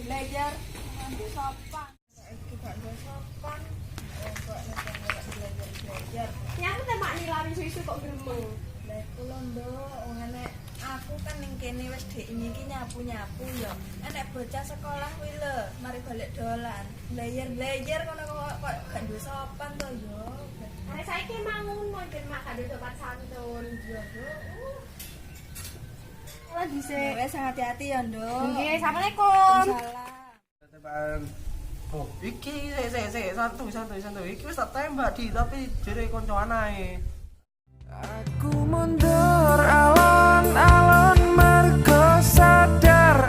Belajar ngambil sopan. Iki gak ada sopan. Belajar. Ya aku tembak nilam isu-isu kok gremeng. Lah kula nduk, ngene aku kan ning kene wis dhek iki nyapu-nyapu ya. Enek bocah sekolah kuwi lho, mari balik dolan. Belajar kono kok gak ada sopan to yo. Arek saiki mangun mungkin mak gak ada sopan santun. Yo, lagi sih. Wes hati-hati ya, Nduk. Nggih, Assalamualaikum. Waalaikumsalam. Oh, iki sik santuy. Iki wis tak tembak di tapi jere kanca anae. Aku mundur alon-alon mergo sadar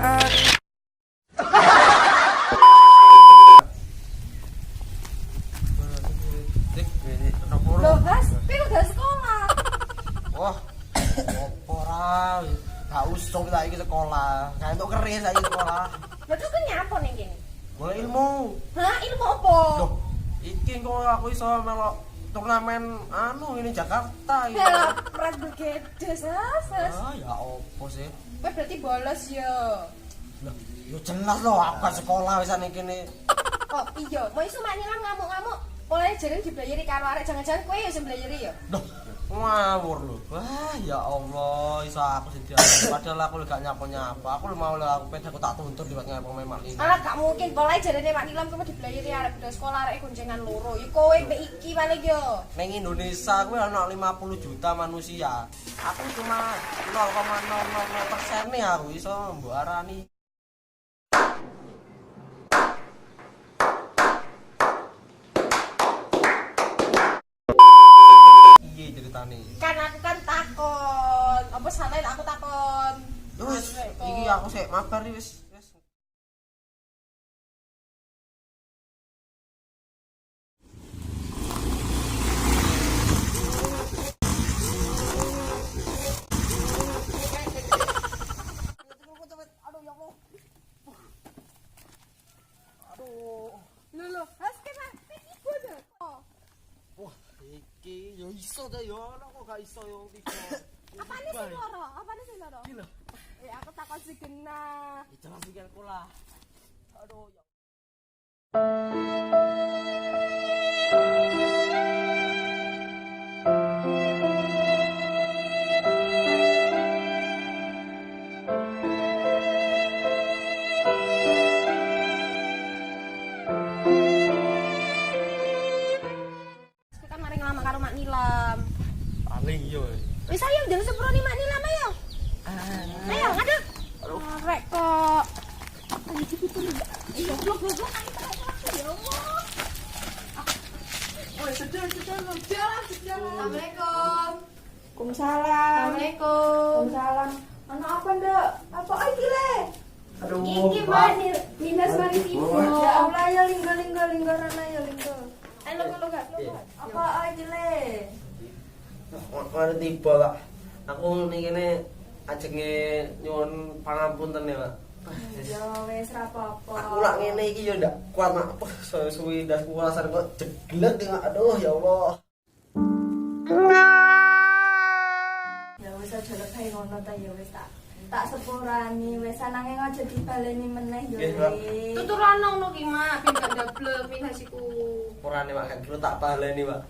Loh, Mas, piye udah sekolah? Wah, opo ra? Gak usah kita iki sekolah. Kayak entuk keris saiki sekolah. Lah terus kan nyapa ning kene? Golek ilmu. Hah, ilmu apa? Loh, iki kok aku iso melok turnamen ini Jakarta iki. Ya, pras begedes, Mas. Ah, ya opo sih? Kowe berarti bolos ya. Loh, yo jelas loh aku kan sekolah wis ning kene. Kok iya, mau iso mak nilang ngamuk-ngamuk. Oleh jeren dibelayari karo arek jangan-jangan kowe ya sing belayari ya. Loh, ngawur lho. Wah, ya Allah, iso aku sing diambil. Padahal aku gak nyapa-nyapa. Aku mau aku pede aku tak tuntut liwat ngepong memak ini. Alah gak mungkin, boleh jarene mak nilam kowe dibelayari arek beda sekolah arek goncengan loro. Ya kowe mbek iki paling yo. Ning Indonesia kuwi ana 50 juta manusia. Aku cuma 0,00% nih aku iso mbok arani. Iya ceritane. Kan aku kan takon. Apa santai aku takon. Wis, iki aku sik mabar wis. Lho, has kena tiba dah. Wah, iki yo iso ta yo, kok gak iso yo iki. Apane sing loro? Apane sing loro? Iki lho. Aku takon sing genah. Jelas iki aku lah. Aduh ya. Kita mari ngelamar karo Mak Nilam. Paling yo. Wis ayo jangan seproni Mak Nilam ayo. Ayo, ngadeg. Arek kok. Ayo cepet enggak. Iya, blok. Ya Allah. Oh, sedang. Assalamualaikum. Waalaikumsalam. Waalaikumsalam. Anak apa, Nduk? Apa iki, Le? Aduh. Iki mah minus mari ibu. Ya Allah ya linggo rana ya linggo. Ayo lo gak. Apa aja, Le? Mari tiba Pak. Aku ning kene ajenge nyuwun pangapunten ya, Pak. Ya wis ra apa-apa. Aku lak ngene iki yo ndak kuat Mak. Suwi ndas puasan kok jeglek Mak. Aduh ya Allah. Ya wis aja lebay ngono ta ya wis tak sepurani wis nanging aja dibaleni meneh yo. Tutur ana ngono ki Mak, ben gak ndablek minasiku. Purane Mak gak kira tak baleni Pak.